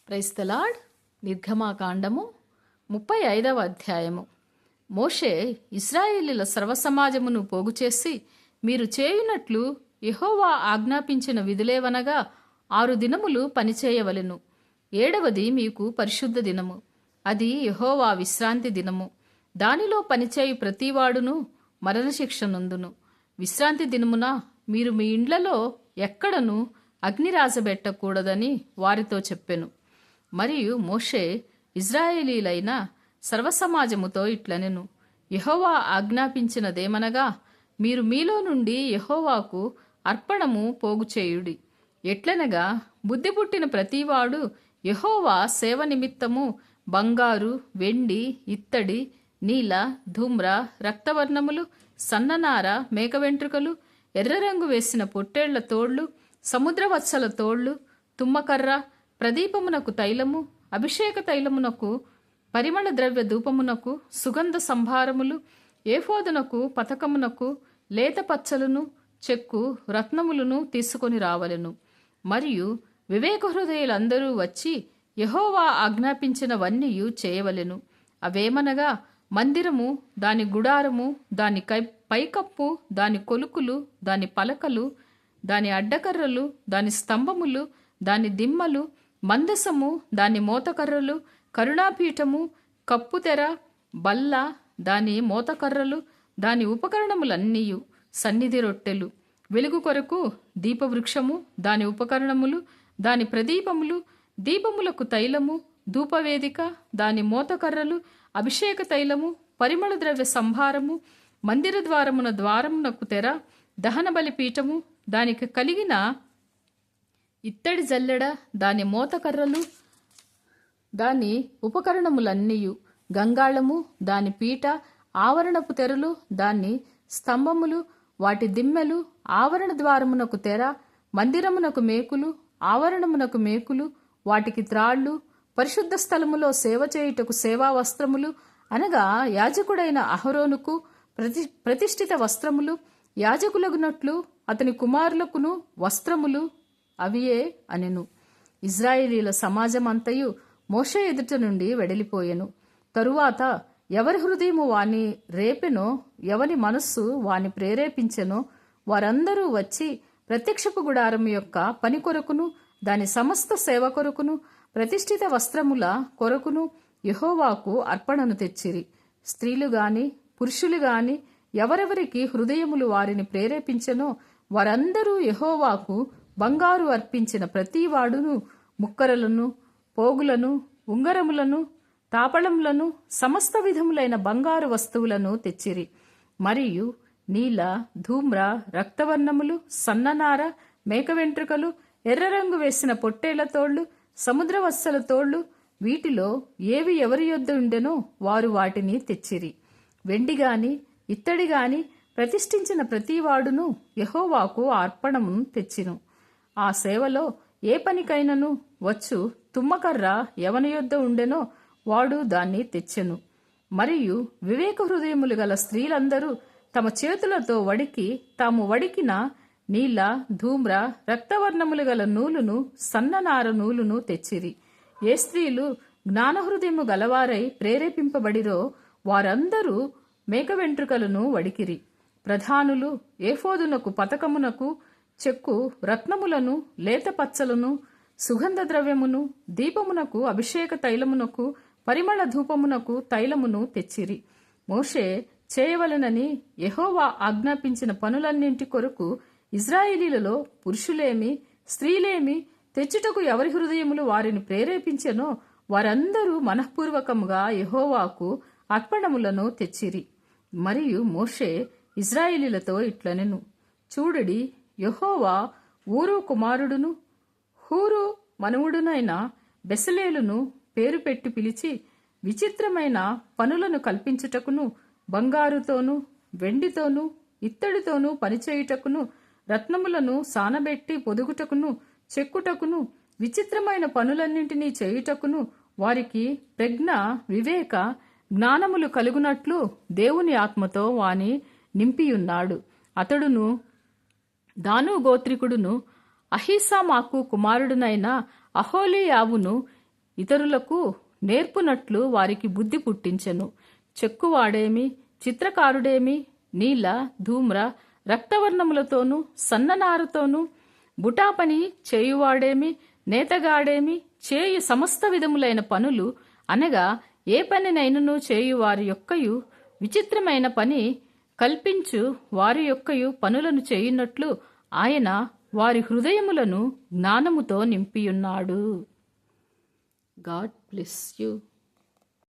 Praise the lord. నిర్గమాకాండము 35వ అధ్యాయము. మోషే ఇశ్రాయేలీల సర్వసమాజమును పోగుచేసి, మీరు చేయునట్లు యెహోవా ఆజ్ఞాపించిన విధులేవనగా 6 దినములు పనిచేయవలెను. 7వది మీకు పరిశుద్ధ దినము, అది యెహోవా విశ్రాంతి దినము. దానిలో పనిచేయు ప్రతివాడును మరణశిక్ష నొందును. విశ్రాంతి దినమున మీరు మీ ఇండ్లలో ఎక్కడను అగ్ని రాజబెట్టకూడదని వారితో చెప్పెను. మరియు మోషే ఇజ్రాయేలీలైన సర్వసమాజముతో ఇట్లనెను, యెహోవా ఆజ్ఞాపించినదేమనగా, మీరు మీలో నుండి యెహోవాకు అర్పణము పోగుచేయుడి. ఎట్లనగా, బుద్ధి పుట్టిన ప్రతివాడు యెహోవా సేవ నిమిత్తము బంగారు, వెండి, ఇత్తడి, నీల, ధూమ్ర, రక్తవర్ణములు, సన్ననార, మేక వెంట్రుకలు, ఎర్రరంగు వేసిన పొట్టేళ్ల తోళ్లు, సముద్రవత్సల తోళ్లు, తుమ్మకర్ర, ప్రదీపమునకు తైలము, అభిషేక తైలమునకు, పరిమళ ద్రవ్య ధూపమునకు, సుగంధ సంభారములు, ఏఫోదునకు, పతకమునకు, లేత పచ్చలును, చెక్కు, రత్నములను తీసుకొని రావలెను. మరియు వివేక హృదయులందరూ వచ్చి యెహోవా ఆజ్ఞాపించినవన్నీయు చేయవలెను. అవేమనగా, మందిరము, దాని గుడారము, దాని పైకప్పు, దాని కొలుకులు, దాని పలకలు, దాని అడ్డకర్రలు, దాని స్తంభములు, దాని దిమ్మలు, మందసము, దాని మోతకర్రలు, కరుణాపీఠము, కప్పుతెర, బల్ల, దాని మోతకర్రలు, దాని ఉపకరణములన్నీయు, సన్నిధి రొట్టెలు, వెలుగు కొరకు దీపవృక్షము, దాని ఉపకరణములు, దాని ప్రదీపములు, దీపములకు తైలము, ధూపవేదిక, దాని మోతకర్రలు, అభిషేక తైలము, పరిమళ ద్రవ్య సంభారము, మందిర ద్వారమున ద్వారమునకు తెర, దహన బలిపీఠము, దానికి కలిగిన ఇత్తడి జల్లెడ, దాని మోతకర్రలు, దాని ఉపకరణములన్నీయు, గంగాళము, దాని పీట, ఆవరణపు తెరలు, దాని స్తంభములు, వాటి దిమ్మెలు, ఆవరణ ద్వారమునకు తెర, మందిరమునకు మేకులు, ఆవరణమునకు మేకులు, వాటికి త్రాళ్ళు, పరిశుద్ధ స్థలములో సేవ చేయుటకు సేవా వస్త్రములు, అనగా యాజకుడైన అహరోనుకు ప్రతిష్ఠిత వస్త్రములు, యాజకులగునట్లు అతని కుమారులకును వస్త్రములు అవియే అనెను. ఇజ్రాయేలీల సమాజమంతయు మోషే ఎదుట నుండి వెడలిపోయెను. తరువాత ఎవరి హృదయము వాని రేపెనో, ఎవరి మనస్సు వాని ప్రేరేపించెనో వారందరూ వచ్చి ప్రత్యక్షపు గుడారము యొక్క పని కొరకును, దాని సమస్త సేవ కొరకును, ప్రతిష్ఠిత వస్త్రముల కొరకును యెహోవాకు అర్పణను తెచ్చిరి. స్త్రీలు గాని పురుషులు గాని ఎవరెవరికి హృదయములు వారిని ప్రేరేపించెనో వారందరూ యెహోవాకు బంగారు అర్పించిన ప్రతివాడును ముక్కరలను, పోగులను, ఉంగరములను, తాపళములను, సమస్త విధములైన బంగారు వస్తువులను తెచ్చిరి. మరియు నీల, ధూమ్ర, రక్తవర్ణములు, సన్ననార, మేక వెంట్రుకలు, ఎర్రరంగు వేసిన పొట్టేళ్ల తోళ్లు, సముద్రవత్సల తోళ్లు, వీటిలో ఏవి ఎవరి యొద్ద ఉండెనో వారు వాటిని తెచ్చిరి. వెండి గాని ఇత్తడి గాని ప్రతిష్ఠించిన ప్రతివాడును యెహోవాకు అర్పణమును తెచ్చిను. ఆ సేవలో ఏ పనికైనను వచ్చు తుమ్మకర్ర ఎవని యొద్ద ఉండెనో వాడు దాన్ని తెచ్చెను. మరియు వివేక హృదయములు గల స్త్రీలందరూ తమ చేతులతో వడికి తాము వడికిన నీల, ధూమ్ర, రక్తవర్ణములు గల నూలును, సన్ననార నూలును తెచ్చిరి. ఏ స్త్రీలు జ్ఞానహృదయము గలవారై ప్రేరేపింపబడిరో వారందరూ మేక వెంట్రుకలను వడికిరి. ప్రధానులు ఏఫోదునకు, పతకమునకు, చెక్కు, రత్నములను, లేత పచ్చలను, సుగంధ ద్రవ్యమును, దీపమునకు, అభిషేక తైలమునకు, పరిమళ ధూపమునకు తైలమును తెచ్చిరి. మోషే చేయవలెనని యెహోవా ఆజ్ఞాపించిన పనులన్నింటి కొరకు ఇజ్రాయేలీలలో పురుషులేమి స్త్రీలేమి తెచ్చుటకు ఎవరి హృదయములు వారిని ప్రేరేపించెనో వారందరూ మనఃపూర్వకముగా యెహోవాకు అర్పణములను తెచ్చిరి. మరియు మోషే ఇజ్రాయేలీలతో ఇట్లనెను, చూడుడి, యెహోవా ఊరు కుమారుడును హూరు మనువుడునైన బెసలేలును పేరు పెట్టి పిలిచి విచిత్రమైన పనులను కల్పించుటకును, బంగారుతోనూ వెండితోనూ ఇత్తడితోనూ పనిచేయుటకును, రత్నములను సానబెట్టి పొదుగుటకును, చెక్కుటకును, విచిత్రమైన పనులన్నింటినీ చేయుటకును వారికి ప్రజ్ఞ, వివేక, జ్ఞానములు కలుగునట్లు దేవుని ఆత్మతో వాని నింపియున్నాడు. అతడును దాను గోత్రికుడును అహీసామాకు కుమారుడునైన అహోలీయాబును ఇతరులకు నేర్పునట్లు వారికి బుద్ధి పుట్టించెను. చెక్కువాడేమి, చిత్రకారుడేమి, నీల, ధూమ్ర, రక్తవర్ణములతోనూ సన్ననారతోనూ బుటాపని చేయువాడేమి, నేతగాడేమి చేయు సమస్త విధములైన పనులు అనగా ఏ పనినైనను చేయువారి యొక్కయు విచిత్రమైన పని కల్పించు వారి యొక్కయు పనులను చేయునట్లు ఆయన వారి హృదయములను జ్ఞానముతో నింపియున్నాడు. God bless you.